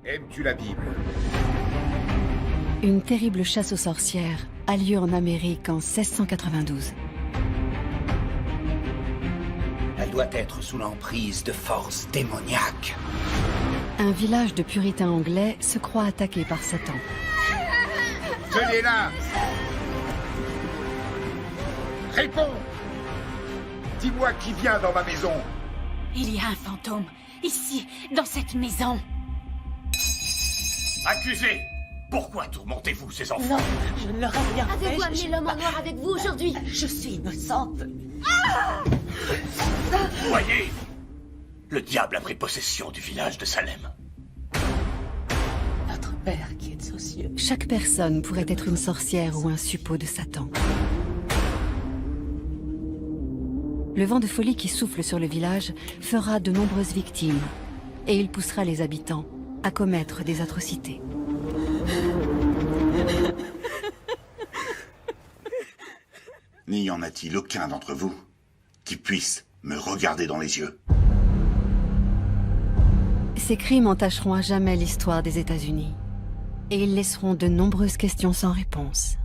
Aimes-tu la Bible? Une terrible chasse aux sorcières a lieu en Amérique en 1692. Elle doit être sous l'emprise de forces démoniaques. Un village de puritains anglais se croit attaqué par Satan. Tenez-la! Réponds! Dis-moi qui vient dans ma maison. Il y a un fantôme, ici, dans cette maison. Accusé! Pourquoi tourmentez-vous ces enfants? Non, je ne leur ai rien fait. Avez-vous amené l'homme en noir avec vous aujourd'hui? Je suis innocente. Voyez! Le diable a pris possession du village de Salem. Notre Père qui est aux cieux. Chaque personne pourrait être une sorcière ou un suppôt de Satan. Le vent de folie qui souffle sur le village fera de nombreuses victimes et il poussera les habitants à commettre des atrocités. N'y en a-t-il aucun d'entre vous qui puisse me regarder dans les yeux? Ces crimes entacheront à jamais l'histoire des États-Unis et ils laisseront de nombreuses questions sans réponse.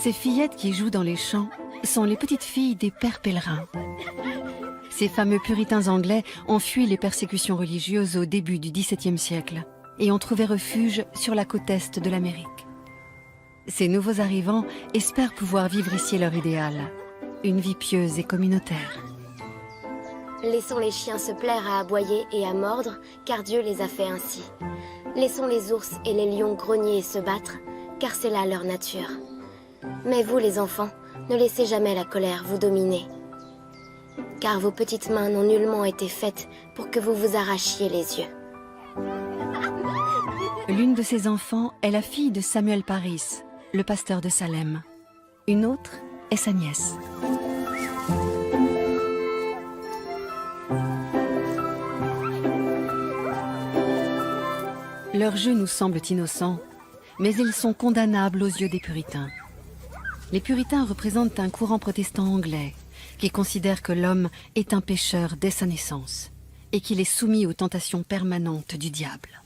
Ces fillettes qui jouent dans les champs sont les petites filles des pères pèlerins. Ces fameux puritains anglais ont fui les persécutions religieuses au début du XVIIe siècle et ont trouvé refuge sur la côte est de l'Amérique. Ces nouveaux arrivants espèrent pouvoir vivre ici leur idéal, une vie pieuse et communautaire. Laissons les chiens se plaire à aboyer et à mordre, car Dieu les a fait ainsi. Laissons les ours et les lions grogner et se battre, car c'est là leur nature. Mais vous, les enfants, ne laissez jamais la colère vous dominer. Car vos petites mains n'ont nullement été faites pour que vous vous arrachiez les yeux. L'une de ces enfants est la fille de Samuel Parris, le pasteur de Salem. Une autre est sa nièce. Leurs jeux nous semblent innocents, mais ils sont condamnables aux yeux des puritains. Les puritains représentent un courant protestant anglais qui considère que l'homme est un pécheur dès sa naissance et qu'il est soumis aux tentations permanentes du diable.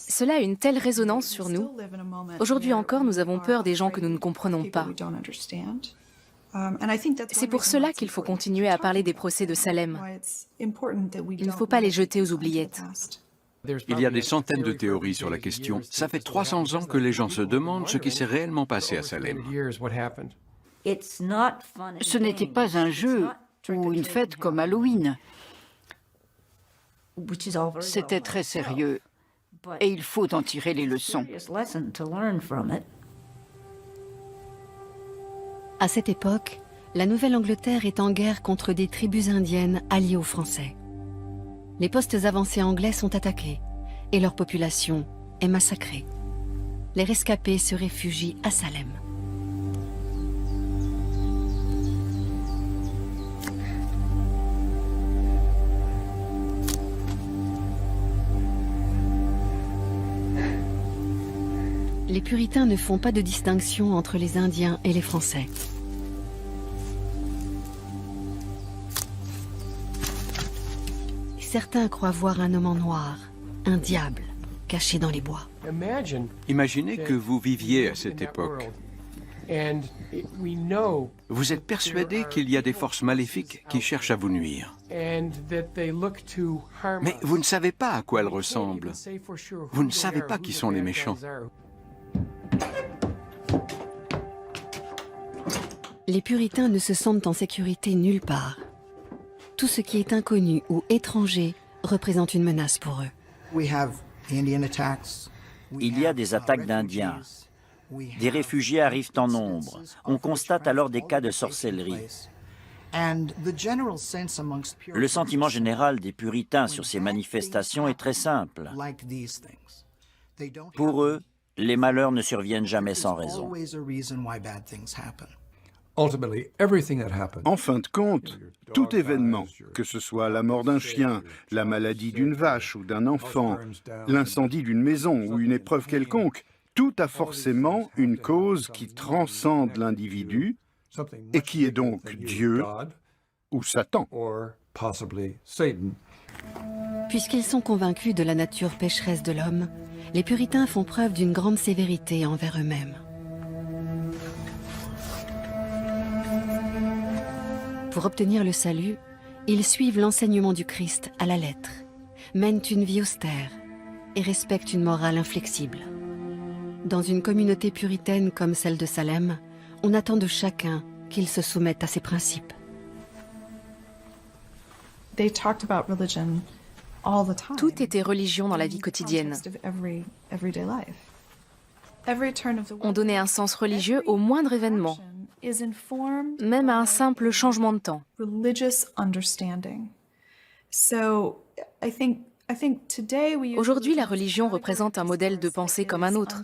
Cela a une telle résonance sur nous. Aujourd'hui encore, nous avons peur des gens que nous ne comprenons pas. C'est pour cela qu'il faut continuer à parler des procès de Salem. Il ne faut pas les jeter aux oubliettes. Il y a des centaines de théories sur la question. Ça fait 300 ans que les gens se demandent ce qui s'est réellement passé à Salem. Ce n'était pas un jeu ou une fête comme Halloween. C'était très sérieux et il faut en tirer les leçons. À cette époque, la Nouvelle-Angleterre est en guerre contre des tribus indiennes alliées aux Français. Les postes avancés anglais sont attaqués et leur population est massacrée. Les rescapés se réfugient à Salem. Les puritains ne font pas de distinction entre les Indiens et les Français. Certains croient voir un homme en noir, un diable, caché dans les bois. Imaginez que vous viviez à cette époque. Vous êtes persuadé qu'il y a des forces maléfiques qui cherchent à vous nuire. Mais vous ne savez pas à quoi elles ressemblent. Vous ne savez pas qui sont les méchants. Les puritains ne se sentent en sécurité nulle part. Tout ce qui est inconnu ou étranger représente une menace pour eux. Il y a des attaques d'Indiens. Des réfugiés arrivent en nombre. On constate alors des cas de sorcellerie. Le sentiment général des puritains sur ces manifestations est très simple. Pour eux, les malheurs ne surviennent jamais sans raison. En fin de compte, tout événement, que ce soit la mort d'un chien, la maladie d'une vache ou d'un enfant, l'incendie d'une maison ou une épreuve quelconque, tout a forcément une cause qui transcende l'individu et qui est donc Dieu ou Satan. Puisqu'ils sont convaincus de la nature pécheresse de l'homme, les puritains font preuve d'une grande sévérité envers eux-mêmes. Pour obtenir le salut, ils suivent l'enseignement du Christ à la lettre, mènent une vie austère et respectent une morale inflexible. Dans une communauté puritaine comme celle de Salem, on attend de chacun qu'il se soumette à ses principes. Tout était religion dans la vie quotidienne. On donnait un sens religieux au moindre événement, même à un simple changement de temps. Aujourd'hui, la religion représente un modèle de pensée comme un autre,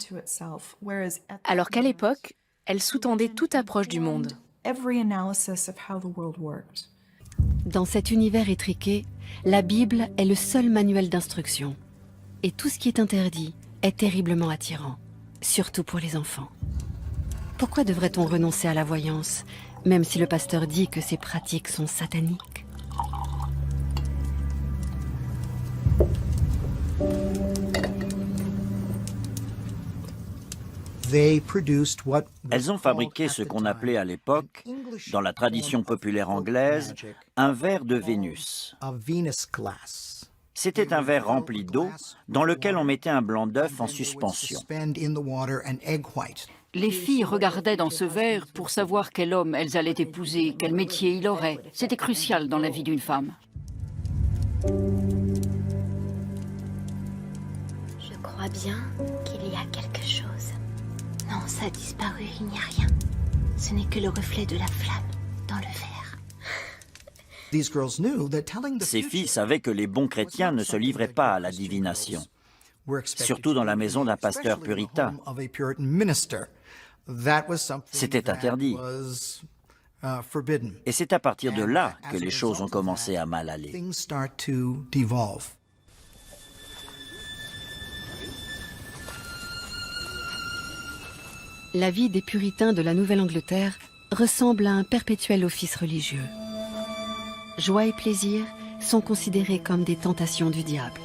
alors qu'à l'époque, elle sous-tendait toute approche du monde. Dans cet univers étriqué, la Bible est le seul manuel d'instruction. Et tout ce qui est interdit est terriblement attirant, surtout pour les enfants. Pourquoi devrait-on renoncer à la voyance, même si le pasteur dit que ces pratiques sont sataniques? Elles ont fabriqué ce qu'on appelait à l'époque, dans la tradition populaire anglaise, un verre de Vénus. C'était un verre rempli d'eau dans lequel on mettait un blanc d'œuf en suspension. Les filles regardaient dans ce verre pour savoir quel homme elles allaient épouser, quel métier il aurait. C'était crucial dans la vie d'une femme. Je crois bien qu'il y a quelque chose. Non, ça a disparu, il n'y a rien. Ce n'est que le reflet de la flamme dans le verre. Ces filles savaient que les bons chrétiens ne se livraient pas à la divination, surtout dans la maison d'un pasteur puritain. C'était interdit. Et c'est à partir de là que les choses ont commencé à mal aller. La vie des puritains de la Nouvelle-Angleterre ressemble à un perpétuel office religieux. Joie et plaisir sont considérés comme des tentations du diable.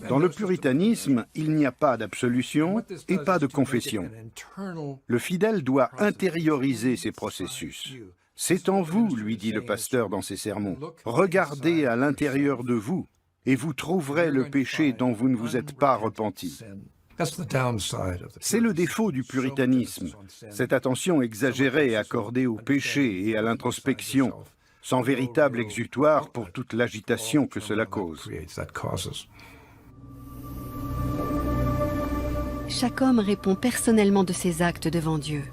Dans le puritanisme, il n'y a pas d'absolution et pas de confession. Le fidèle doit intérioriser ces processus. C'est en vous, lui dit le pasteur dans ses sermons. Regardez à l'intérieur de vous et vous trouverez le péché dont vous ne vous êtes pas repenti. C'est le défaut du puritanisme, cette attention exagérée accordée au péché et à l'introspection, sans véritable exutoire pour toute l'agitation que cela cause. Chaque homme répond personnellement de ses actes devant Dieu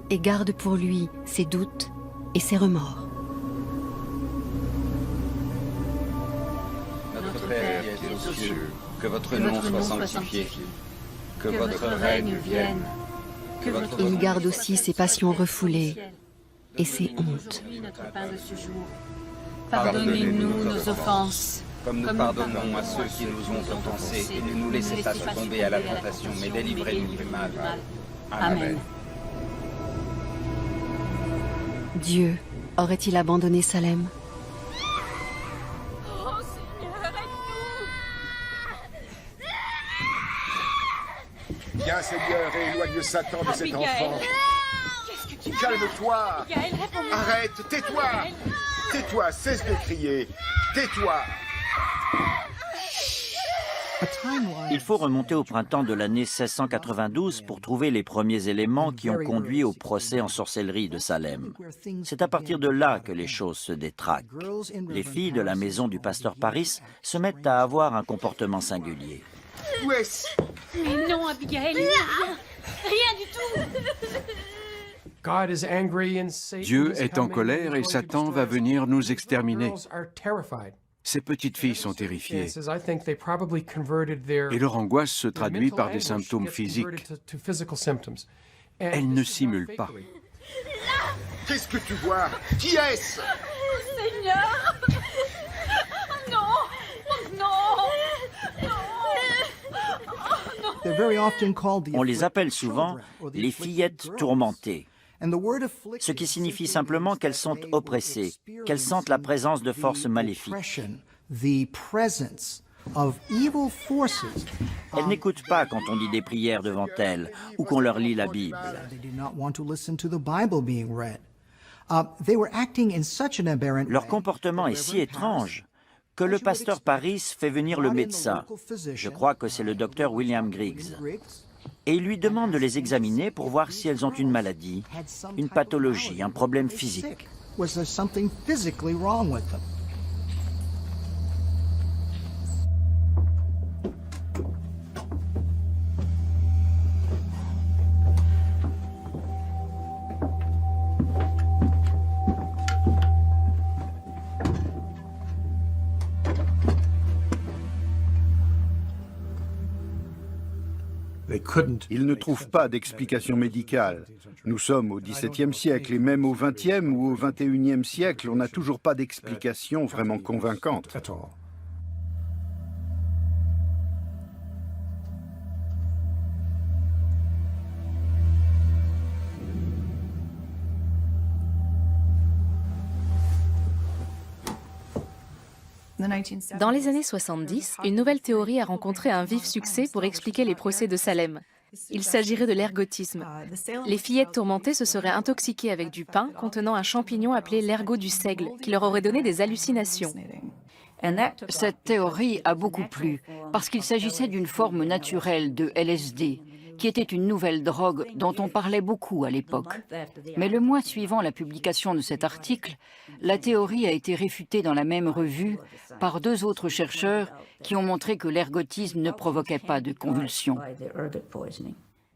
et garde pour lui ses doutes et ses remords. Notre Père qui es aux cieux, que votre nom soit sanctifié, que votre règne vienne. Il garde aussi ses passions refoulées et ses hontes. Pardonnez-nous nos offenses, Comme nous pardonnons à ceux qui nous ont offensés, et ne nous laissez pas succomber à la tentation, mais délivrez-nous du mal. Amen. Dieu aurait-il abandonné Salem? Viens, Seigneur, et éloigne Satan de cet enfant. Calme-toi. Arrête, tais-toi. Tais-toi, cesse de crier. Tais-toi. Il faut remonter au printemps de l'année 1692 pour trouver les premiers éléments qui ont conduit au procès en sorcellerie de Salem. C'est à partir de là que les choses se détraquent. Les filles de la maison du pasteur Parris se mettent à avoir un comportement singulier. Où est-ce? Mais non, Abigail, rien. Rien du tout. Dieu est en colère et Satan va venir nous exterminer. Ces petites filles sont terrifiées. Et leur angoisse se traduit par des symptômes physiques. Elles ne simulent pas. Qu'est-ce que tu vois? Qui est-ce? Seigneur! Non! Non! On les appelle souvent les fillettes tourmentées, ce qui signifie simplement qu'elles sont oppressées, qu'elles sentent la présence de forces maléfiques. Elles n'écoutent pas quand on dit des prières devant elles ou qu'on leur lit la Bible. Leur comportement est si étrange que le pasteur Paris fait venir le médecin. Je crois que c'est le docteur William Griggs. Et il lui demande de les examiner pour voir si elles ont une maladie, une pathologie, un problème physique. Ils ne trouvent pas d'explication médicale. Nous sommes au XVIIe siècle et même au XXe ou au XXIe siècle, on n'a toujours pas d'explication vraiment convaincante. Dans les années 70, une nouvelle théorie a rencontré un vif succès pour expliquer les procès de Salem. Il s'agirait de l'ergotisme. Les fillettes tourmentées se seraient intoxiquées avec du pain contenant un champignon appelé l'ergot du seigle, qui leur aurait donné des hallucinations. Cette théorie a beaucoup plu, parce qu'il s'agissait d'une forme naturelle de LSD, qui était une nouvelle drogue dont on parlait beaucoup à l'époque. Mais le mois suivant la publication de cet article, la théorie a été réfutée dans la même revue par 2 autres chercheurs qui ont montré que l'ergotisme ne provoquait pas de convulsions.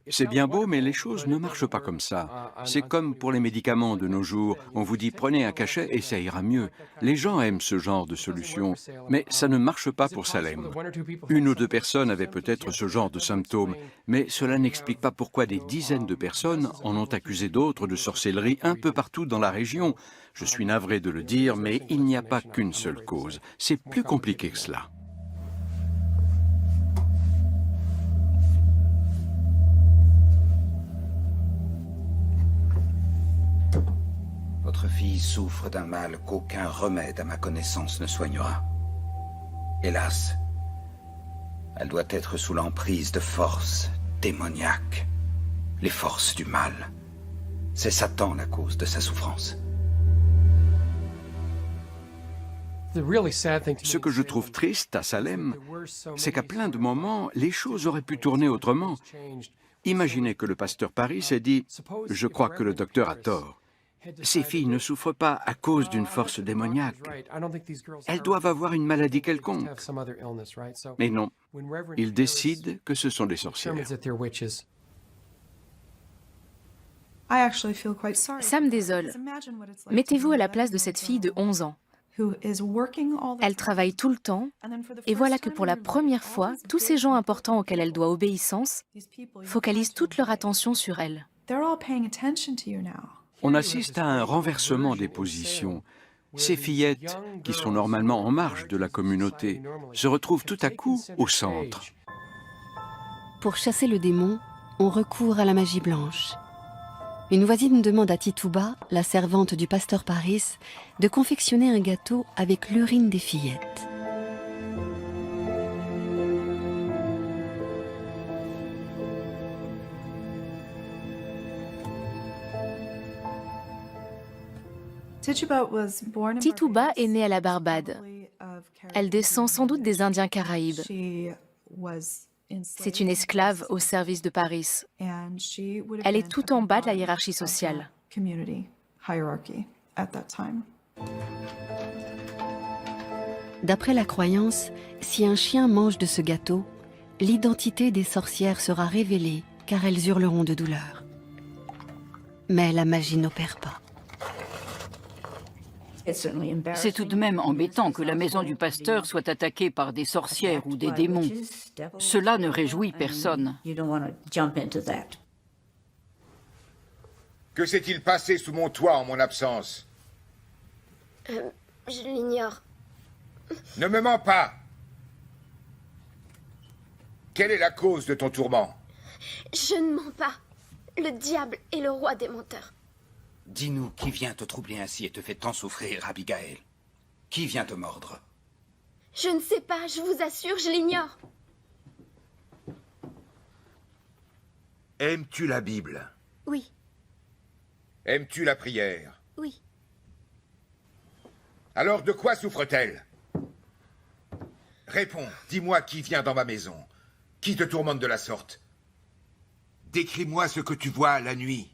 C'est bien beau, mais les choses ne marchent pas comme ça. C'est comme pour les médicaments de nos jours. On vous dit prenez un cachet et ça ira mieux. Les gens aiment ce genre de solution, mais ça ne marche pas pour Salem. 1 ou 2 personnes avaient peut-être ce genre de symptômes, mais cela n'explique pas pourquoi des dizaines de personnes en ont accusé d'autres de sorcellerie un peu partout dans la région. Je suis navré de le dire, mais il n'y a pas qu'une seule cause. C'est plus compliqué que cela. Votre fille souffre d'un mal qu'aucun remède à ma connaissance ne soignera. Hélas, elle doit être sous l'emprise de forces démoniaques, les forces du mal. C'est Satan la cause de sa souffrance. Ce que je trouve triste à Salem, c'est qu'à plein de moments, les choses auraient pu tourner autrement. Imaginez que le pasteur Paris ait dit « Je crois que le docteur a tort ». Ces filles ne souffrent pas à cause d'une force démoniaque. Elles doivent avoir une maladie quelconque. Mais non, ils décident que ce sont des sorcières. Ça me désole. Mettez-vous à la place de cette fille de 11 ans. Elle travaille tout le temps, et voilà que pour la première fois, tous ces gens importants auxquels elle doit obéissance focalisent toute leur attention sur elle. On assiste à un renversement des positions. Ces fillettes, qui sont normalement en marge de la communauté, se retrouvent tout à coup au centre. Pour chasser le démon, on recourt à la magie blanche. Une voisine demande à Tituba, la servante du pasteur Paris, de confectionner un gâteau avec l'urine des fillettes. Tituba est née à la Barbade. Elle descend sans doute des Indiens Caraïbes. C'est une esclave au service de Paris. Elle est tout en bas de la hiérarchie sociale. D'après la croyance, si un chien mange de ce gâteau, l'identité des sorcières sera révélée car elles hurleront de douleur. Mais la magie n'opère pas. C'est tout de même embêtant que la maison du pasteur soit attaquée par des sorcières ou des démons. Cela ne réjouit personne. Que s'est-il passé sous mon toit en mon absence? Je l'ignore. Ne me mens pas. Quelle est la cause de ton tourment? Je ne mens pas. Le diable est le roi des menteurs. Dis-nous qui vient te troubler ainsi et te fait tant souffrir, Abigail. Qui vient te mordre? Je ne sais pas, je vous assure, je l'ignore. Aimes-tu la Bible? Oui, Aimes-tu la prière? oui. Alors de quoi souffre-t-elle? Réponds, dis-moi qui vient dans ma maison. Qui te tourmente de la sorte? Décris-moi ce que tu vois la nuit.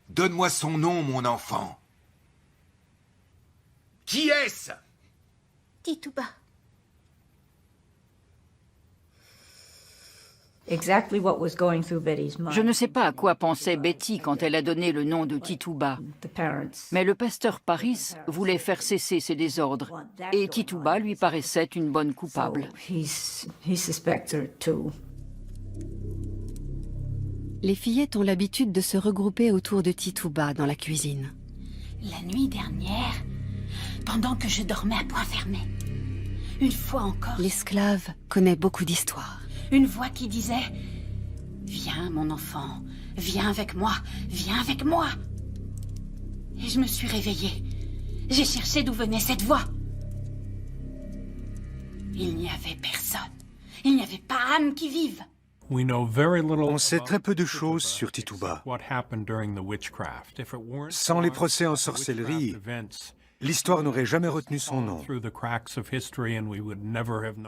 Donne-moi son nom, mon enfant. Qui est-ce? Tituba. Je ne sais pas à quoi pensait Betty quand elle a donné le nom de Tituba. Mais le pasteur Paris voulait faire cesser ses désordres et Tituba lui paraissait une bonne coupable. Les fillettes ont l'habitude de se regrouper autour de Tituba dans la cuisine. La nuit dernière, pendant que je dormais à point fermé, une fois encore, L'esclave connaît beaucoup d'histoires. une voix qui disait « Viens, mon enfant, viens avec moi, viens avec moi !» Et je me suis réveillée. J'ai cherché d'où venait cette voix. Il n'y avait personne. Il n'y avait pas âme qui vive. On sait très peu de choses sur Tituba. Sans les procès en sorcellerie, l'histoire n'aurait jamais retenu son nom.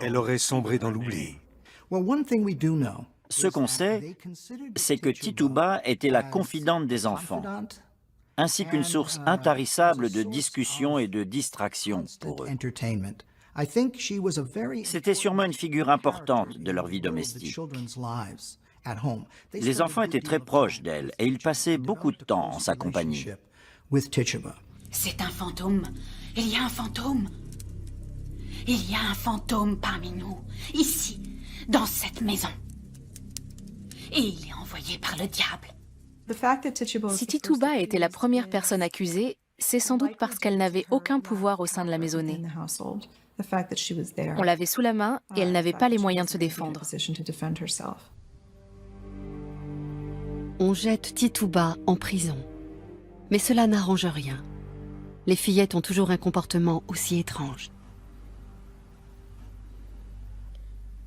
Elle aurait sombré dans l'oubli. Ce qu'on sait, c'est que Tituba était la confidente des enfants, ainsi qu'une source intarissable de discussion et de distraction pour eux. C'était sûrement une figure importante de leur vie domestique. Les enfants étaient très proches d'elle et ils passaient beaucoup de temps en sa compagnie. C'est un fantôme. Il y a un fantôme. Il y a un fantôme parmi nous, ici, dans cette maison. Et il est envoyé par le diable. Si Tituba était la première personne accusée, c'est sans doute parce qu'elle n'avait aucun pouvoir au sein de la maisonnée. On l'avait sous la main et elle n'avait pas les moyens de se défendre. On jette Tituba en prison. Mais cela n'arrange rien. Les fillettes ont toujours un comportement aussi étrange.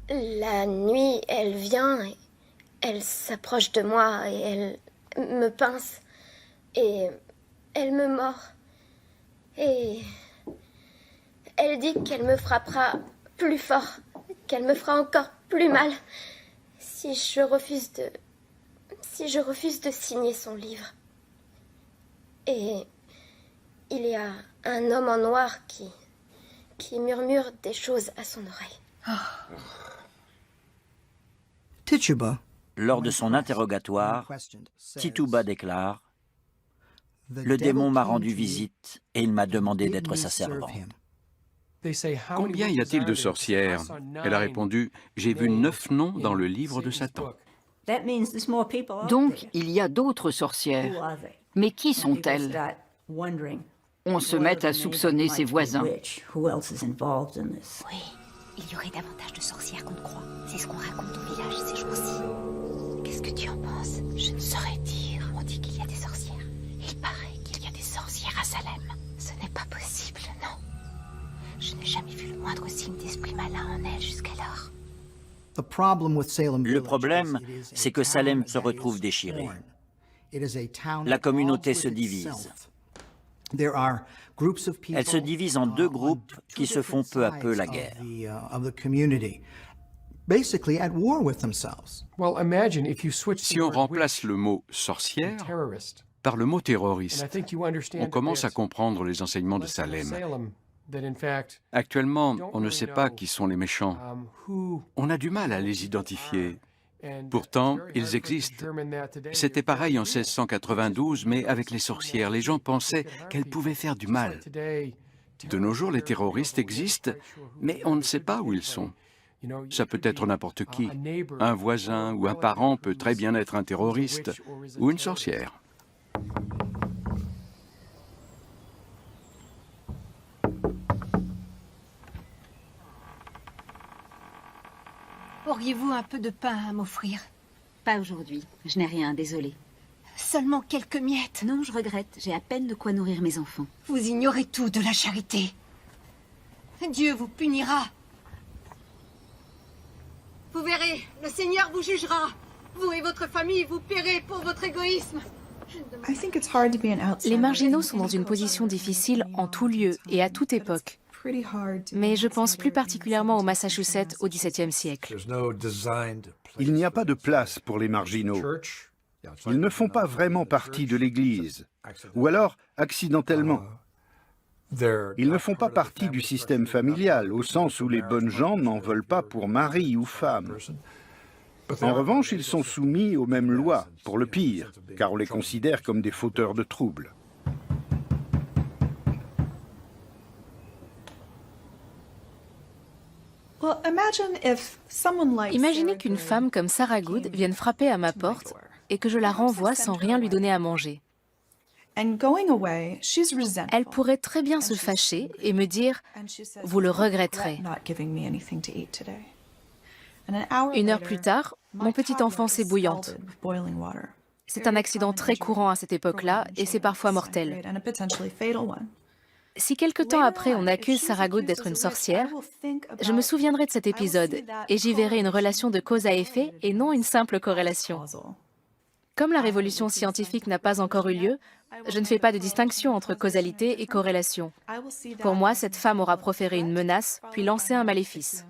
La nuit, elle vient, et elle s'approche de moi et elle me pince et elle me mord. Et elle dit qu'elle me frappera plus fort, qu'elle me fera encore plus mal si je refuse de signer son livre. Et il y a un homme en noir qui murmure des choses à son oreille. Lors de son interrogatoire, Tituba déclare « Le démon m'a rendu visite et il m'a demandé d'être sa servante. » Combien y a-t-il de sorcières? Elle a répondu, j'ai vu 9 noms dans le livre de Satan. Donc, il y a d'autres sorcières. Mais qui sont-elles? On se met à soupçonner ses voisins. Oui, il y aurait davantage de sorcières qu'on ne croit. C'est ce qu'on raconte au village ces jours-ci. Qu'est-ce que tu en penses? Je ne saurais dire. On dit qu'il y a des sorcières. Il paraît qu'il y a des sorcières à Salem. Ce n'est pas possible, non. Je n'ai jamais vu le moindre signe d'esprit malin en elle jusqu'alors. Le problème, c'est que Salem se retrouve déchirée. La communauté se divise. Elle se divise en deux groupes qui se font peu à peu la guerre. Si on remplace le mot « sorcière » par le mot « terroriste », on commence à comprendre les enseignements de Salem. Actuellement, on ne sait pas qui sont les méchants. On a du mal à les identifier. Pourtant, ils existent. C'était pareil en 1692, mais avec les sorcières, les gens pensaient qu'elles pouvaient faire du mal. De nos jours, les terroristes existent, mais on ne sait pas où ils sont. Ça peut être n'importe qui. Un voisin ou un parent peut très bien être un terroriste ou une sorcière. Auriez-vous un peu de pain à m'offrir? Pas aujourd'hui. Je n'ai rien, désolée. Seulement quelques miettes. Non, je regrette. J'ai à peine de quoi nourrir mes enfants. Vous ignorez tout de la charité. Dieu vous punira. Vous verrez, le Seigneur vous jugera. Vous et votre famille, vous paierez pour votre égoïsme. Les marginaux sont dans une position difficile en tout lieu et à toute époque. Mais je pense plus particulièrement au Massachusetts au XVIIe siècle. Il n'y a pas de place pour les marginaux. Ils ne font pas vraiment partie de l'Église, ou alors accidentellement. Ils ne font pas partie du système familial, au sens où les bonnes gens n'en veulent pas pour mari ou femme. En revanche, ils sont soumis aux mêmes lois, pour le pire, car on les considère comme des fauteurs de troubles. Imaginez qu'une femme comme Sarah Good vienne frapper à ma porte et que je la renvoie sans rien lui donner à manger. Elle pourrait très bien se fâcher et me dire « Vous le regretterez ». Une heure plus tard, mon petit enfant s'est bouillante. C'est un accident très courant à cette époque-là et c'est parfois mortel. Si quelque temps après on accuse Sarah Good d'être une sorcière, je me souviendrai de cet épisode et j'y verrai une relation de cause à effet et non une simple corrélation. Comme la révolution scientifique n'a pas encore eu lieu, je ne fais pas de distinction entre causalité et corrélation. Pour moi, cette femme aura proféré une menace, puis lancé un maléfice.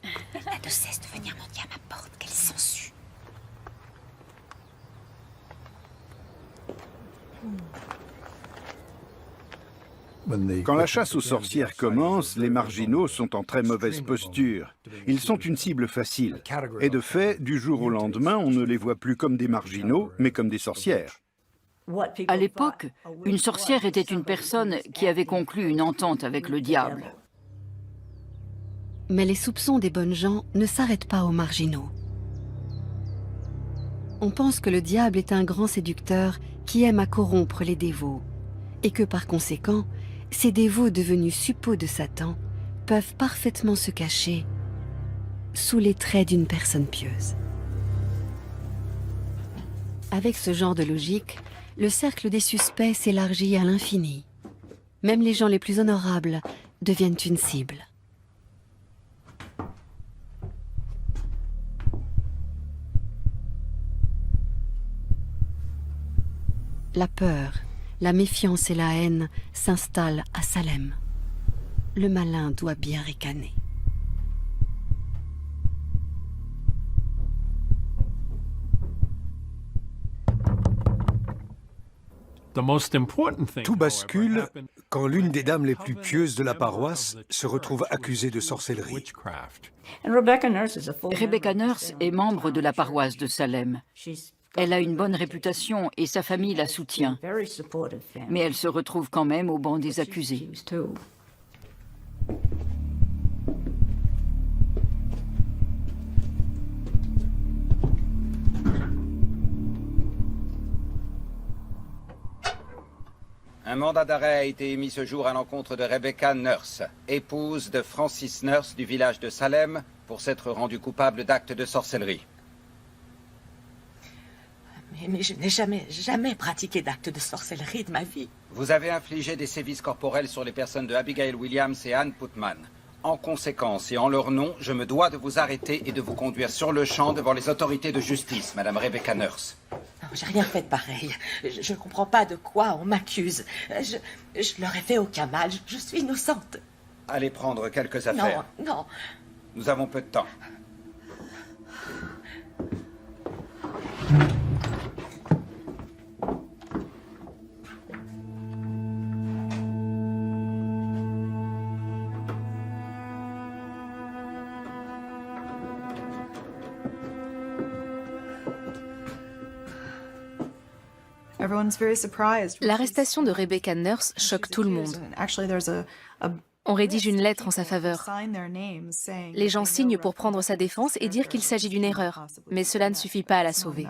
Elle n'a de cesse de venir mendier à ma porte, qu'elle s'ensuit. Quand la chasse aux sorcières commence, les marginaux sont en très mauvaise posture. Ils sont une cible facile. Et de fait, du jour au lendemain, on ne les voit plus comme des marginaux, mais comme des sorcières. À l'époque, une sorcière était une personne qui avait conclu une entente avec le diable. Mais les soupçons des bonnes gens ne s'arrêtent pas aux marginaux. On pense que le diable est un grand séducteur qui aime à corrompre les dévots, et que par conséquent, ces dévots devenus suppôts de Satan peuvent parfaitement se cacher sous les traits d'une personne pieuse. Avec ce genre de logique, le cercle des suspects s'élargit à l'infini. Même les gens les plus honorables deviennent une cible. La peur, la méfiance et la haine s'installent à Salem. Le malin doit bien ricaner. Tout bascule quand l'une des dames les plus pieuses de la paroisse se retrouve accusée de sorcellerie. Rebecca Nurse est membre de la paroisse de Salem. Elle a une bonne réputation et sa famille la soutient. Mais elle se retrouve quand même au banc des accusés. Un mandat d'arrêt a été émis ce jour à l'encontre de Rebecca Nurse, épouse de Francis Nurse du village de Salem, pour s'être rendue coupable d'actes de sorcellerie. Mais je n'ai jamais pratiqué d'actes de sorcellerie de ma vie. Vous avez infligé des sévices corporels sur les personnes de Abigail Williams et Anne Putman. En conséquence et en leur nom, je me dois de vous arrêter et de vous conduire sur le champ devant les autorités de justice, Madame Rebecca Nurse. Non, j'ai rien fait de pareil. Je ne comprends pas de quoi on m'accuse. Je leur ai fait aucun mal. Je suis innocente. Allez prendre quelques affaires. Non, non. Nous avons peu de temps. L'arrestation de Rebecca Nurse choque tout le monde. On rédige une lettre en sa faveur. Les gens signent pour prendre sa défense et dire qu'il s'agit d'une erreur, mais cela ne suffit pas à la sauver.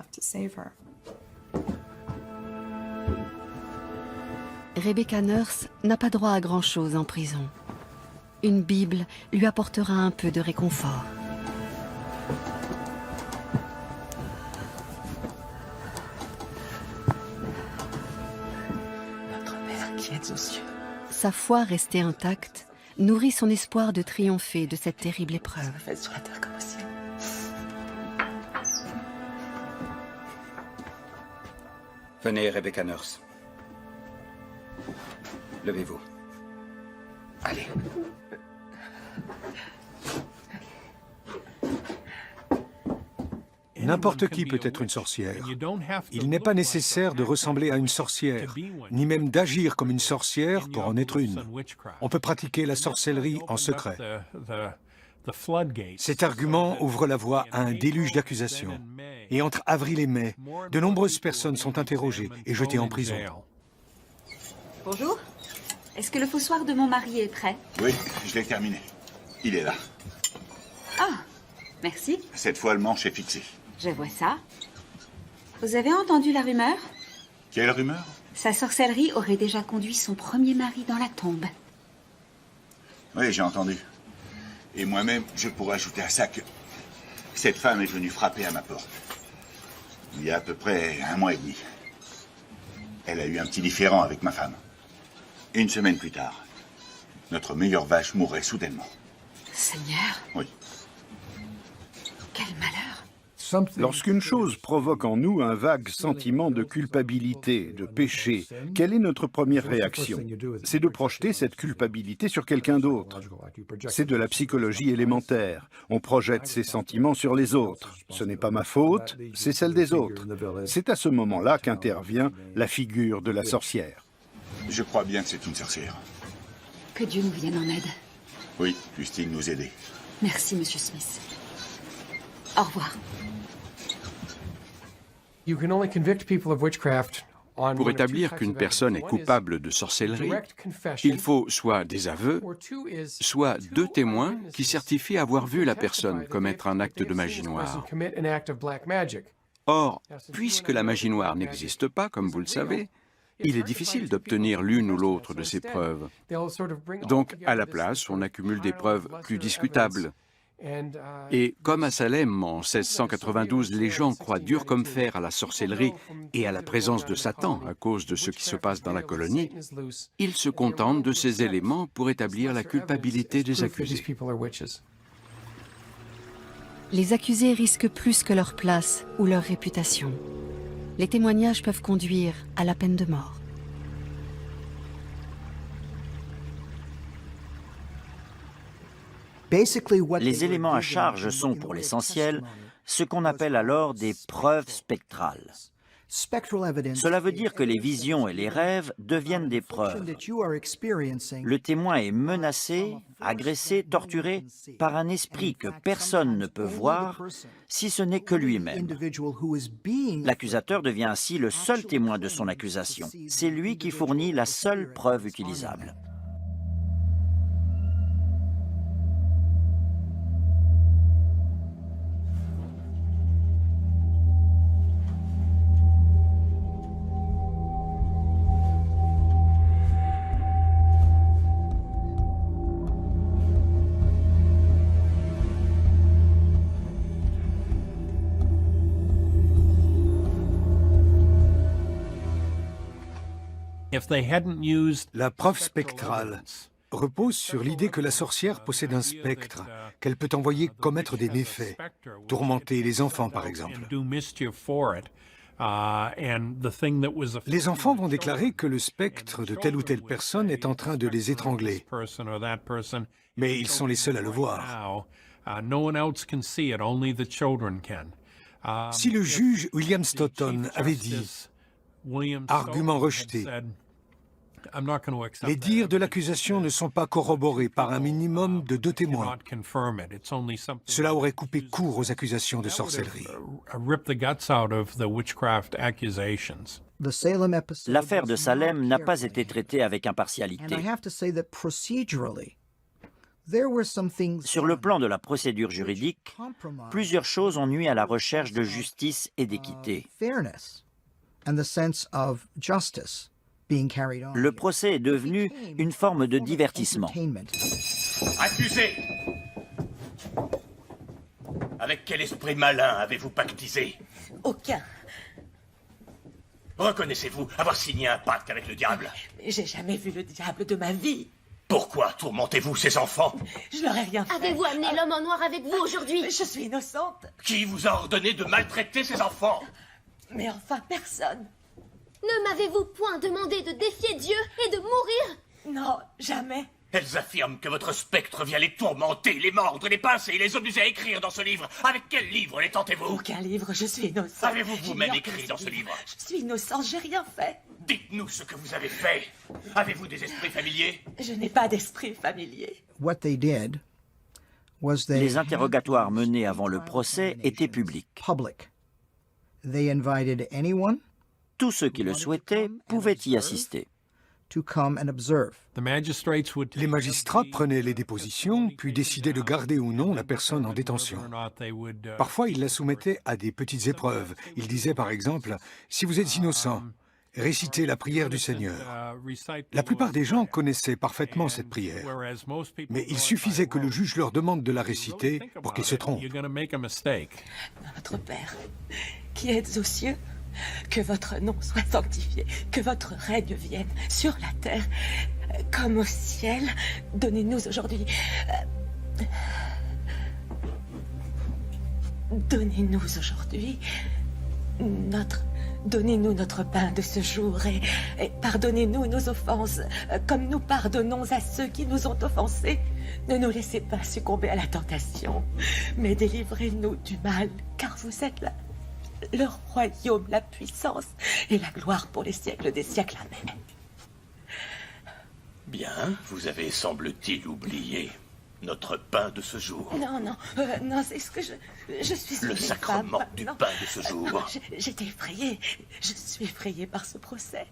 Rebecca Nurse n'a pas droit à grand-chose en prison. Une Bible lui apportera un peu de réconfort. Notre Mère qui êtes aux cieux. Sa foi restée intacte nourrit son espoir de triompher de cette terrible épreuve. Faites sur la terre comme au ciel. Venez, Rebecca Nurse. Levez-vous. Allez. N'importe qui peut être une sorcière. Il n'est pas nécessaire de ressembler à une sorcière, ni même d'agir comme une sorcière pour en être une. On peut pratiquer la sorcellerie en secret. Cet argument ouvre la voie à un déluge d'accusations. Et entre avril et mai, de nombreuses personnes sont interrogées et jetées en prison. Bonjour. Est-ce que le fossoir de mon mari est prêt? Oui, je l'ai terminé. Il est là. Ah, merci. Cette fois, le manche est fixé. Je vois ça. Vous avez entendu la rumeur? Quelle rumeur? Sa sorcellerie aurait déjà conduit son premier mari dans la tombe. Oui, j'ai entendu. Et moi-même, je pourrais ajouter à ça que cette femme est venue frapper à ma porte. Il y a à peu près 1 mois et demi. Elle a eu un petit différend avec ma femme. 1 semaine plus tard, notre meilleure vache mourrait soudainement. Seigneur. Oui. Quel malheur. Lorsqu'une chose provoque en nous un vague sentiment de culpabilité, de péché, quelle est notre première réaction? C'est de projeter cette culpabilité sur quelqu'un d'autre. C'est de la psychologie élémentaire. On projette ses sentiments sur les autres. Ce n'est pas ma faute, c'est celle des autres. C'est à ce moment-là qu'intervient la figure de la sorcière. Je crois bien que c'est une sorcière. Que Dieu nous vienne en aide. Oui, puisse-t-il nous aider. Merci, Monsieur Smith. Au revoir. Pour établir qu'une personne est coupable de sorcellerie, il faut soit des aveux, soit 2 témoins qui certifient avoir vu la personne commettre un acte de magie noire. Or, puisque la magie noire n'existe pas, comme vous le savez, il est difficile d'obtenir l'une ou l'autre de ces preuves. Donc, à la place, on accumule des preuves plus discutables. Et comme à Salem, en 1692, les gens croient dur comme fer à la sorcellerie et à la présence de Satan à cause de ce qui se passe dans la colonie, ils se contentent de ces éléments pour établir la culpabilité des accusés. Les accusés risquent plus que leur place ou leur réputation. Les témoignages peuvent conduire à la peine de mort. Les éléments à charge sont, pour l'essentiel, ce qu'on appelle alors des preuves spectrales. Cela veut dire que les visions et les rêves deviennent des preuves. Le témoin est menacé, agressé, torturé par un esprit que personne ne peut voir si ce n'est que lui-même. L'accusateur devient ainsi le seul témoin de son accusation. C'est lui qui fournit la seule preuve utilisable. La preuve spectrale repose sur l'idée que la sorcière possède un spectre, qu'elle peut envoyer commettre des méfaits, tourmenter les enfants par exemple. Les enfants vont déclarer que le spectre de telle ou telle personne est en train de les étrangler, mais ils sont les seuls à le voir. Si le juge William Stoughton avait dit « Argument rejeté », Les dires de l'accusation ne sont pas corroborés par un minimum de 2 témoins. Cela aurait coupé court aux accusations de sorcellerie. L'affaire de Salem n'a pas été traitée avec impartialité. Sur le plan de la procédure juridique, plusieurs choses ont nui à la recherche de justice et d'équité. Le procès est devenu une forme de divertissement. Accusé! Avec quel esprit malin avez-vous pactisé? Aucun. Reconnaissez-vous avoir signé un pacte avec le diable? J'ai jamais vu le diable de ma vie. Pourquoi tourmentez-vous ces enfants? Je leur ai rien fait. Avez-vous amené l'homme en noir avec vous aujourd'hui? Je suis innocente. Qui vous a ordonné de maltraiter ces enfants? Mais enfin, personne. Ne m'avez-vous point demandé de défier Dieu et de mourir? Non, jamais. Elles affirment que votre spectre vient les tourmenter, les mordre, les pincer et les obliger à écrire dans ce livre. Avec quel livre les tentez-vous? Aucun livre, je suis innocente. Avez-vous vous-même écrit dans ce livre? Je suis innocente, j'ai rien fait. Dites-nous ce que vous avez fait. Avez-vous des esprits familiers? Je n'ai pas d'esprit familier. Les interrogatoires menés avant le procès étaient publics. Tous ceux qui le souhaitaient pouvaient y assister. Les magistrats prenaient les dépositions, puis décidaient de garder ou non la personne en détention. Parfois, ils la soumettaient à des petites épreuves. Ils disaient par exemple, si vous êtes innocent, récitez la prière du Seigneur. La plupart des gens connaissaient parfaitement cette prière, mais il suffisait que le juge leur demande de la réciter pour qu'ils se trompent. Notre Père, qui êtes aux cieux, que votre nom soit sanctifié, que votre règne vienne sur la terre comme au ciel. Donnez-nous aujourd'hui... Donnez-nous aujourd'hui Donnez-nous notre pain de ce jour et pardonnez-nous nos offenses, comme nous pardonnons à ceux qui nous ont offensés. Ne nous laissez pas succomber à la tentation, mais délivrez-nous du mal, car vous êtes là. Le royaume, la puissance et la gloire pour les siècles des siècles. Amen. Bien, vous avez, semble-t-il, oublié notre pain de ce jour. Non, c'est ce que je suis... Le sacrement du pain de ce jour. J'étais effrayée. Je suis effrayée par ce procès.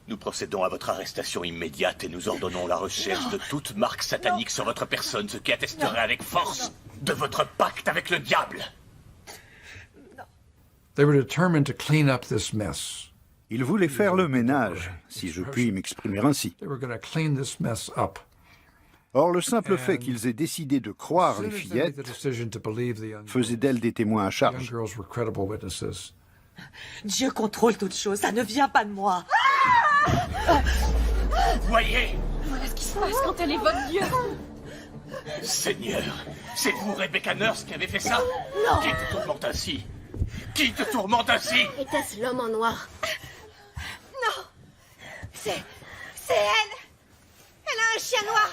Nous procédons à votre arrestation immédiate et nous ordonnons la recherche de toute marque satanique sur votre personne, ce qui attesterait avec force de votre pacte avec le diable. Ils voulaient faire le ménage, si je puis m'exprimer ainsi. Or, le simple fait qu'ils aient décidé de croire les fillettes faisait d'elles des témoins à charge. Dieu contrôle toutes choses, ça ne vient pas de moi. Voyez! Voilà ce qui se passe quand elle évoque Dieu. Seigneur, c'est vous, Rebecca Nurse, qui avez fait ça? Non! Qui te tourmente ainsi? Qui te tourmente ainsi? Était-ce l'homme en noir? Non! C'est elle! Elle a un chien noir!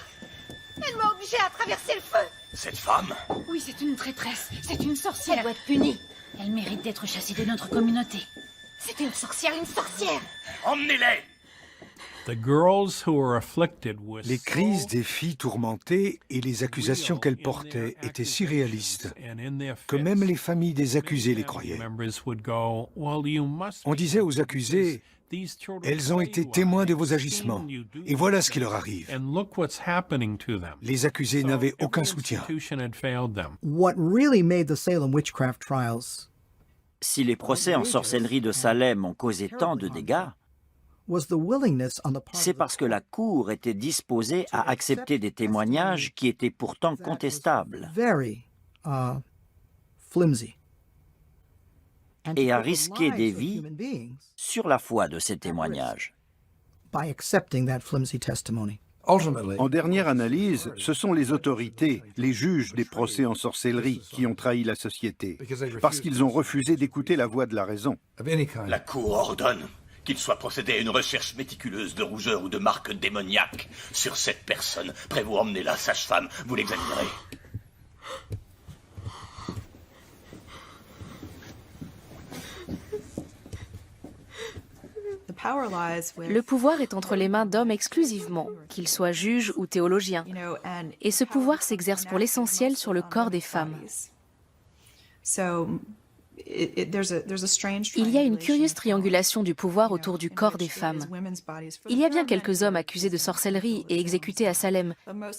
Elle m'a obligée à traverser le feu! Cette femme? Oui, c'est une traîtresse. C'est une sorcière. Elle doit être punie. Elle mérite d'être chassée de notre communauté. C'est une sorcière, une sorcière! Emmenez-les! Les crises des filles tourmentées et les accusations qu'elles portaient étaient si réalistes que même les familles des accusés les croyaient. On disait aux accusés, « Elles ont été témoins de vos agissements, et voilà ce qui leur arrive. » Les accusés n'avaient aucun soutien. Si les procès en sorcellerie de Salem ont causé tant de dégâts, c'est parce que la Cour était disposée à accepter des témoignages qui étaient pourtant contestables et à risquer des vies sur la foi de ces témoignages. En dernière analyse, ce sont les autorités, les juges des procès en sorcellerie qui ont trahi la société, parce qu'ils ont refusé d'écouter la voix de la raison. La Cour ordonne qu'il soit procédé à une recherche méticuleuse de rougeur ou de marques démoniaques sur cette personne. Prévost, emmenez-la, sage-femme, vous l'examinerez. Le pouvoir est entre les mains d'hommes exclusivement, qu'ils soient juges ou théologiens. Et ce pouvoir s'exerce pour l'essentiel sur le corps des femmes. Il y a une curieuse triangulation du pouvoir autour du corps des femmes. Il y a bien quelques hommes accusés de sorcellerie et exécutés à Salem,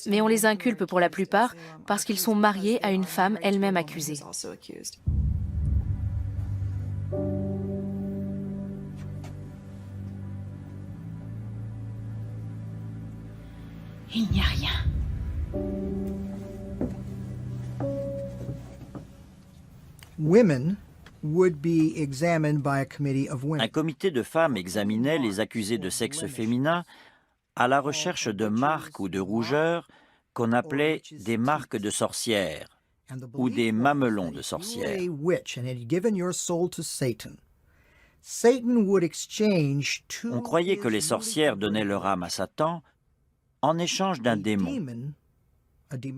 mais on les inculpe pour la plupart parce qu'ils sont mariés à une femme elle-même accusée. Il n'y a rien. Un comité de femmes examinait les accusés de sexe féminin à la recherche de marques ou de rougeurs qu'on appelait des marques de sorcières ou des mamelons de sorcières. On croyait que les sorcières donnaient leur âme à Satan en échange d'un démon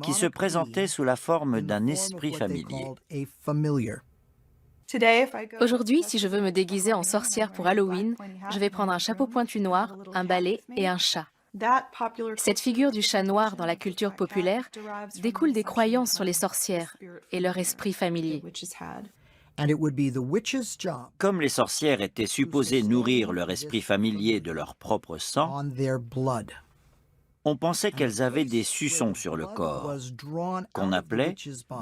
qui se présentait sous la forme d'un esprit familier. Aujourd'hui, si je veux me déguiser en sorcière pour Halloween, je vais prendre un chapeau pointu noir, un balai et un chat. Cette figure du chat noir dans la culture populaire découle des croyances sur les sorcières et leur esprit familier. Comme les sorcières étaient supposées nourrir leur esprit familier de leur propre sang, on pensait qu'elles avaient des suçons sur le corps, qu'on appelait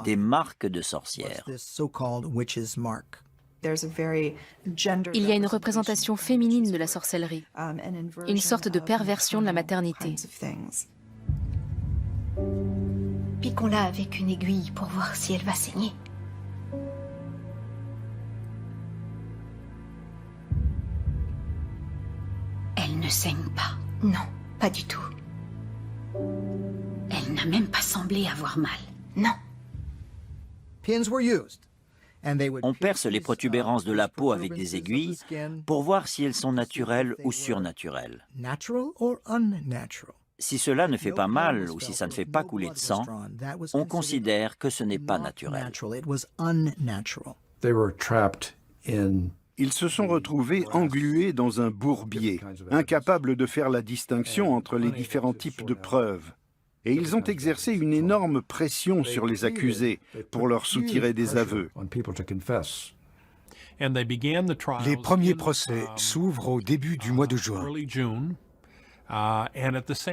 des marques de sorcières. Il y a une représentation féminine de la sorcellerie, une sorte de perversion de la maternité. Piquons-la avec une aiguille pour voir si elle va saigner. Elle ne saigne pas. Non, pas du tout. Elle n'a même pas semblé avoir mal. Non. On perce les protubérances de la peau avec des aiguilles pour voir si elles sont naturelles ou surnaturelles. Si cela ne fait pas mal ou si ça ne fait pas couler de sang, on considère que ce n'est pas naturel. Ils se sont retrouvés englués dans un bourbier, incapables de faire la distinction entre les différents types de preuves. Et ils ont exercé une énorme pression sur les accusés pour leur soutirer des aveux. Les premiers procès s'ouvrent au début du mois de juin.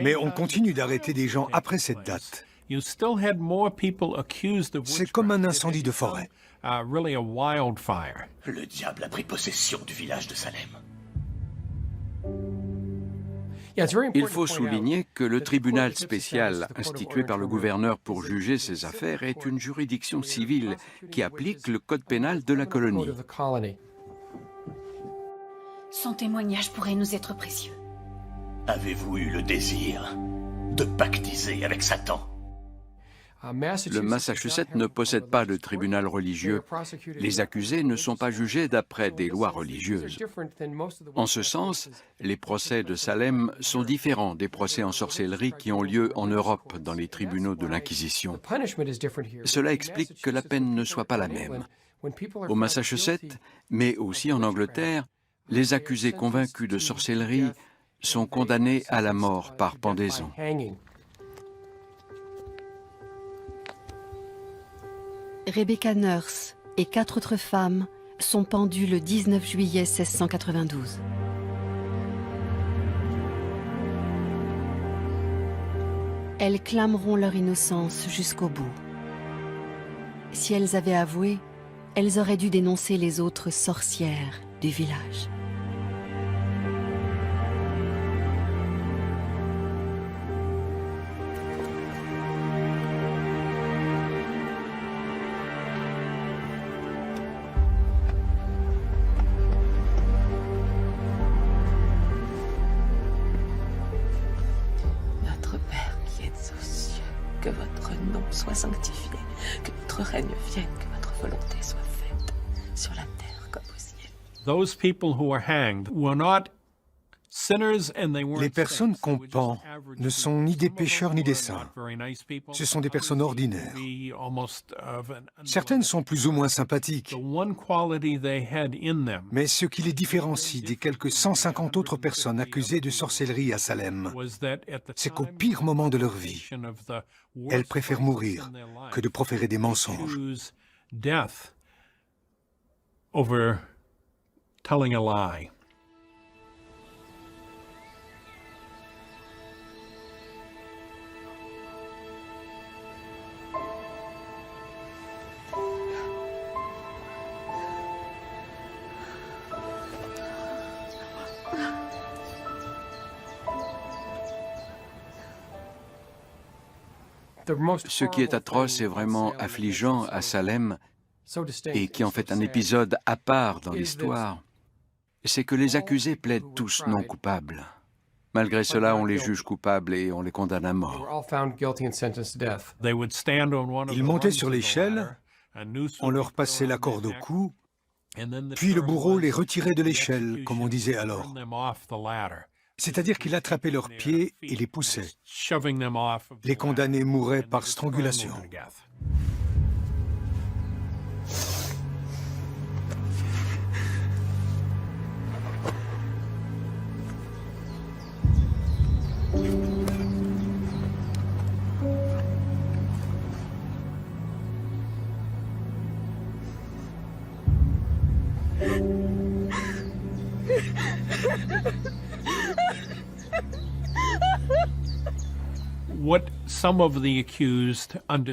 Mais on continue d'arrêter des gens après cette date. C'est comme un incendie de forêt. Le diable a pris possession du village de Salem. Il faut souligner que le tribunal spécial institué par le gouverneur pour juger ces affaires est une juridiction civile qui applique le code pénal de la colonie. Son témoignage pourrait nous être précieux. Avez-vous eu le désir de pactiser avec Satan? Le Massachusetts ne possède pas de tribunal religieux. Les accusés ne sont pas jugés d'après des lois religieuses. En ce sens, les procès de Salem sont différents des procès en sorcellerie qui ont lieu en Europe dans les tribunaux de l'Inquisition. Cela explique que la peine ne soit pas la même. Au Massachusetts, mais aussi en Angleterre, les accusés convaincus de sorcellerie sont condamnés à la mort par pendaison. Rebecca Nurse et 4 autres femmes sont pendues le 19 juillet 1692. Elles clameront leur innocence jusqu'au bout. Si elles avaient avoué, elles auraient dû dénoncer les autres sorcières du village. Que votre nom soit sanctifié, que votre règne vienne, que votre volonté soit faite, sur la terre comme au ciel. Les personnes qu'on pend ne sont ni des pécheurs ni des saints. Ce sont des personnes ordinaires. Certaines sont plus ou moins sympathiques. Mais ce qui les différencie des quelques 150 autres personnes accusées de sorcellerie à Salem, c'est qu'au pire moment de leur vie, elles préfèrent mourir que de proférer des mensonges. Over telling a lie. Ce qui est atroce et vraiment affligeant à Salem, et qui en fait un épisode à part dans l'histoire, c'est que les accusés plaident tous non coupables. Malgré cela, on les juge coupables et on les condamne à mort. Ils montaient sur l'échelle, on leur passait la corde au cou, puis le bourreau les retirait de l'échelle, comme on disait alors. C'est-à-dire qu'il attrapait leurs pieds et les poussait. Les condamnés mouraient par strangulation.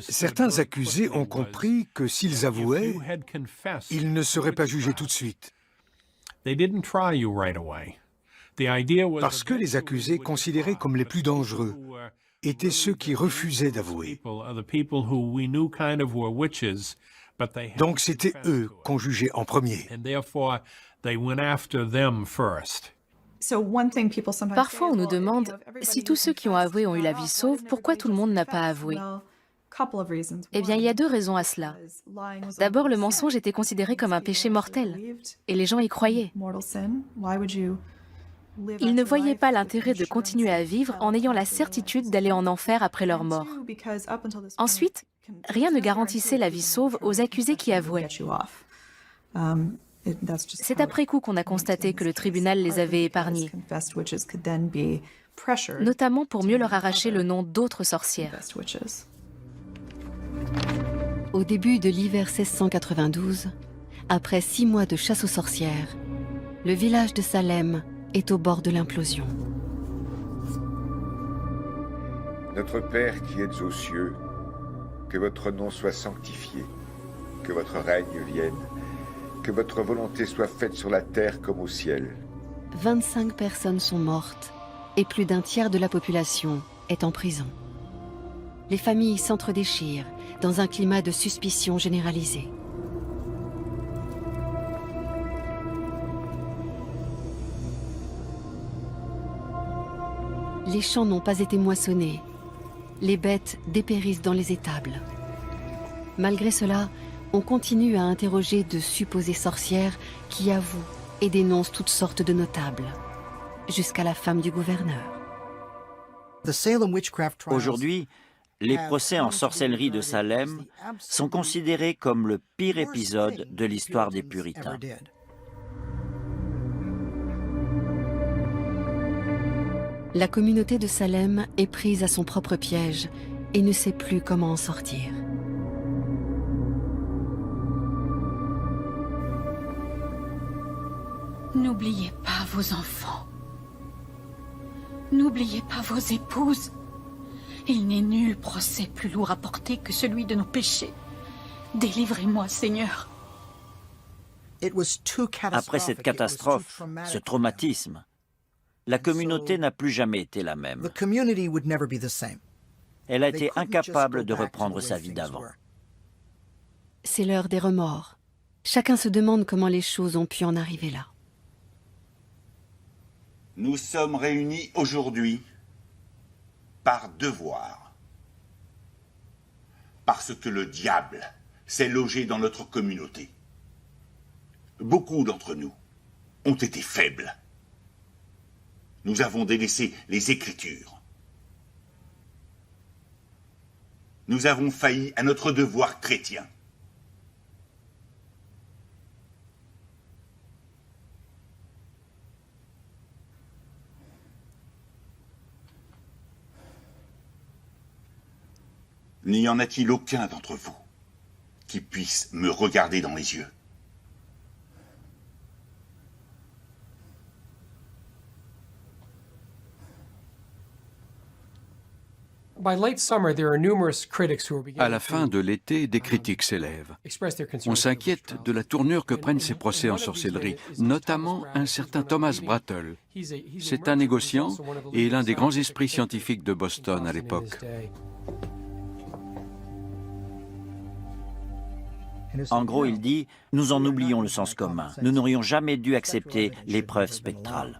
Certains accusés ont compris que s'ils avouaient, ils ne seraient pas jugés tout de suite. Parce que les accusés considérés comme les plus dangereux étaient ceux qui refusaient d'avouer. Donc c'était eux qu'on jugeait en premier. Parfois, on nous demande, si tous ceux qui ont avoué ont eu la vie sauve, pourquoi tout le monde n'a pas avoué? Eh bien, il y a deux raisons à cela. D'abord, le mensonge était considéré comme un péché mortel, et les gens y croyaient. Ils ne voyaient pas l'intérêt de continuer à vivre en ayant la certitude d'aller en enfer après leur mort. Ensuite, rien ne garantissait la vie sauve aux accusés qui avouaient. C'est après coup qu'on a constaté que le tribunal les avait épargnés, notamment pour mieux leur arracher le nom d'autres sorcières. Au début de l'hiver 1692, après 6 mois de chasse aux sorcières, le village de Salem est au bord de l'implosion. Notre Père qui êtes aux cieux, que votre nom soit sanctifié, que votre règne vienne, que votre volonté soit faite sur la terre comme au ciel. 25 personnes sont mortes et plus d'un tiers de la population est en prison. Les familles s'entredéchirent dans un climat de suspicion généralisée. Les champs n'ont pas été moissonnés. Les bêtes dépérissent dans les étables. Malgré cela, on continue à interroger de supposées sorcières qui avouent et dénoncent toutes sortes de notables, jusqu'à la femme du gouverneur. Aujourd'hui, les procès en sorcellerie de Salem sont considérés comme le pire épisode de l'histoire des Puritains. La communauté de Salem est prise à son propre piège et ne sait plus comment en sortir. N'oubliez pas vos enfants. N'oubliez pas vos épouses. Il n'est nul procès plus lourd à porter que celui de nos péchés. Délivrez-moi, Seigneur. Après cette catastrophe, ce traumatisme, la communauté n'a plus jamais été la même. Elle a été incapable de reprendre sa vie d'avant. C'est l'heure des remords. Chacun se demande comment les choses ont pu en arriver là. Nous sommes réunis aujourd'hui par devoir. Parce que le diable s'est logé dans notre communauté. Beaucoup d'entre nous ont été faibles. Nous avons délaissé les Écritures. Nous avons failli à notre devoir chrétien. N'y en a-t-il aucun d'entre vous qui puisse me regarder dans les yeux? À la fin de l'été, des critiques s'élèvent. On s'inquiète de la tournure que prennent ces procès en sorcellerie, notamment un certain Thomas Brattle. C'est un négociant et l'un des grands esprits scientifiques de Boston à l'époque. En gros, il dit « Nous en oublions le sens commun. Nous n'aurions jamais dû accepter l'épreuve spectrale. »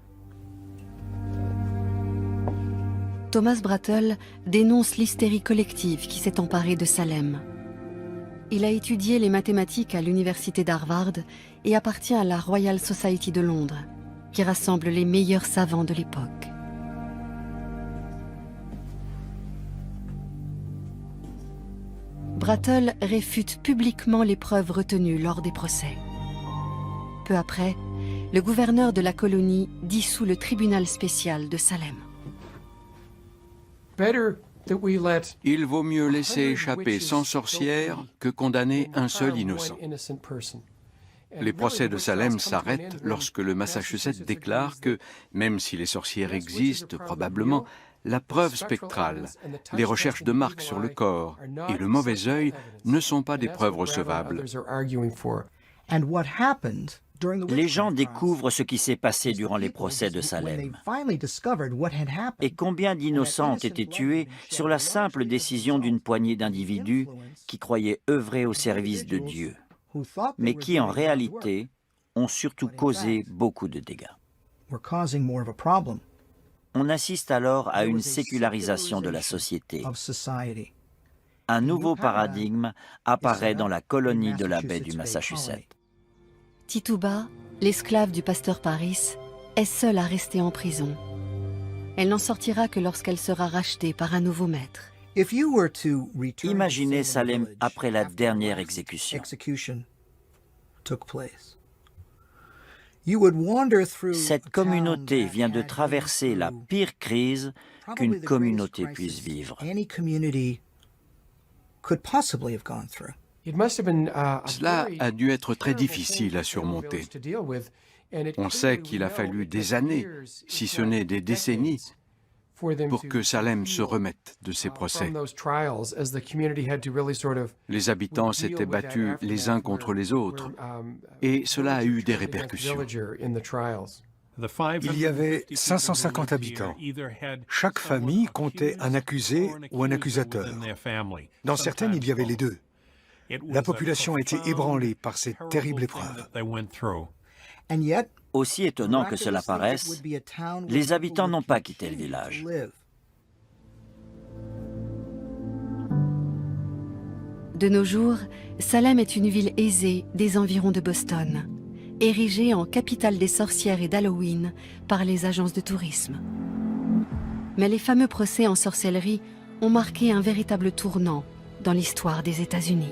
Thomas Brattle dénonce l'hystérie collective qui s'est emparée de Salem. Il a étudié les mathématiques à l'université d'Harvard et appartient à la Royal Society de Londres, qui rassemble les meilleurs savants de l'époque. Brattle réfute publiquement les preuves retenues lors des procès. Peu après, le gouverneur de la colonie dissout le tribunal spécial de Salem. Il vaut mieux laisser échapper 100 sorcières que condamner un seul innocent. Les procès de Salem s'arrêtent lorsque le Massachusetts déclare que, même si les sorcières existent probablement, la preuve spectrale, les recherches de marques sur le corps et le mauvais œil ne sont pas des preuves recevables. Les gens découvrent ce qui s'est passé durant les procès de Salem. Et combien d'innocents ont été tués sur la simple décision d'une poignée d'individus qui croyaient œuvrer au service de Dieu, mais qui en réalité ont surtout causé beaucoup de dégâts. On assiste alors à une sécularisation de la société. Un nouveau paradigme apparaît dans la colonie de la baie du Massachusetts. Tituba, l'esclave du pasteur Paris, est seule à rester en prison. Elle n'en sortira que lorsqu'elle sera rachetée par un nouveau maître. Imaginez Salem après la dernière exécution. Cette communauté vient de traverser la pire crise qu'une communauté puisse vivre. Cela a dû être très difficile à surmonter. On sait qu'il a fallu des années, si ce n'est des décennies, pour que Salem se remette de ces procès. Les habitants s'étaient battus les uns contre les autres, et cela a eu des répercussions. Il y avait 550 habitants. Chaque famille comptait un accusé ou un accusateur. Dans certaines, il y avait les deux. La population a été ébranlée par cette terrible épreuve. Aussi étonnant que cela paraisse, les habitants n'ont pas quitté le village. De nos jours, Salem est une ville aisée des environs de Boston, érigée en capitale des sorcières et d'Halloween par les agences de tourisme. Mais les fameux procès en sorcellerie ont marqué un véritable tournant dans l'histoire des États-Unis.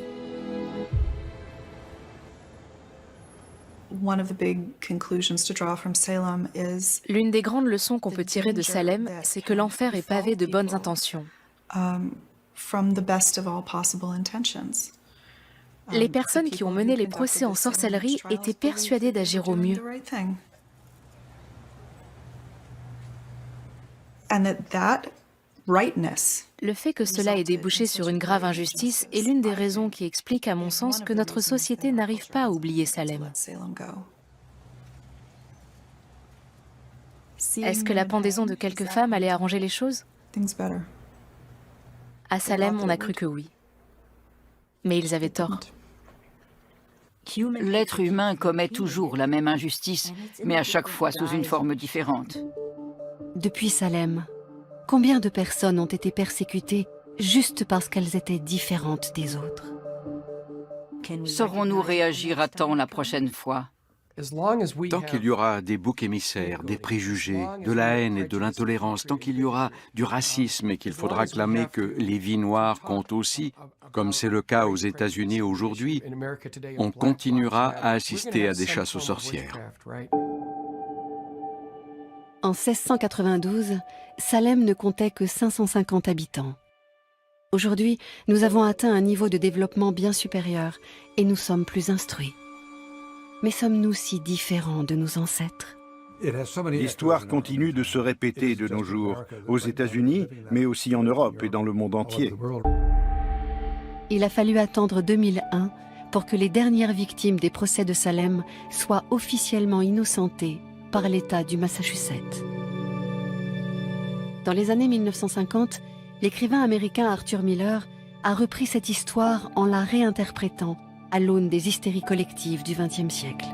L'une des grandes leçons qu'on peut tirer de Salem, c'est que l'enfer est pavé de bonnes intentions. Les personnes qui ont mené les procès en sorcellerie étaient persuadées d'agir au mieux. Le fait que cela ait débouché sur une grave injustice est l'une des raisons qui explique, à mon sens, que notre société n'arrive pas à oublier Salem. Est-ce que la pendaison de quelques femmes allait arranger les choses? À Salem, on a cru que oui. Mais ils avaient tort. L'être humain commet toujours la même injustice, mais à chaque fois sous une forme différente. Depuis Salem, combien de personnes ont été persécutées juste parce qu'elles étaient différentes des autres? Saurons-nous réagir à temps la prochaine fois? Tant qu'il y aura des boucs émissaires, des préjugés, de la haine et de l'intolérance, tant qu'il y aura du racisme et qu'il faudra clamer que les vies noires comptent aussi, comme c'est le cas aux États-Unis aujourd'hui, on continuera à assister à des chasses aux sorcières. En 1692, Salem ne comptait que 550 habitants. Aujourd'hui, nous avons atteint un niveau de développement bien supérieur et nous sommes plus instruits. Mais sommes-nous si différents de nos ancêtres? L'histoire continue de se répéter de nos jours, aux États-Unis, mais aussi en Europe et dans le monde entier. Il a fallu attendre 2001 pour que les dernières victimes des procès de Salem soient officiellement innocentées par l'État du Massachusetts. Dans les années 1950, l'écrivain américain Arthur Miller a repris cette histoire en la réinterprétant à l'aune des hystéries collectives du XXe siècle.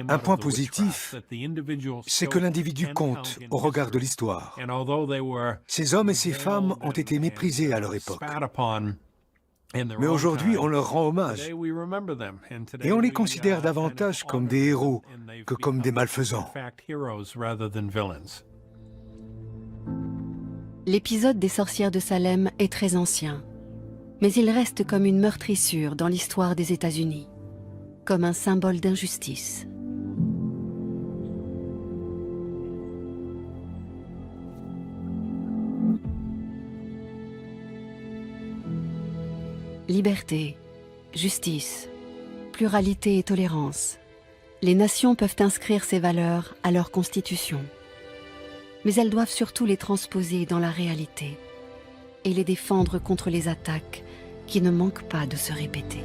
Un point positif, c'est que l'individu compte au regard de l'histoire. Ces hommes et ces femmes ont été méprisés à leur époque. Mais aujourd'hui, on leur rend hommage. Et on les considère davantage comme des héros que comme des malfaisants. L'épisode des sorcières de Salem est très ancien, mais il reste comme une meurtrissure dans l'histoire des États-Unis, comme un symbole d'injustice. Liberté, justice, pluralité et tolérance. Les nations peuvent inscrire ces valeurs à leur constitution. Mais elles doivent surtout les transposer dans la réalité et les défendre contre les attaques qui ne manquent pas de se répéter.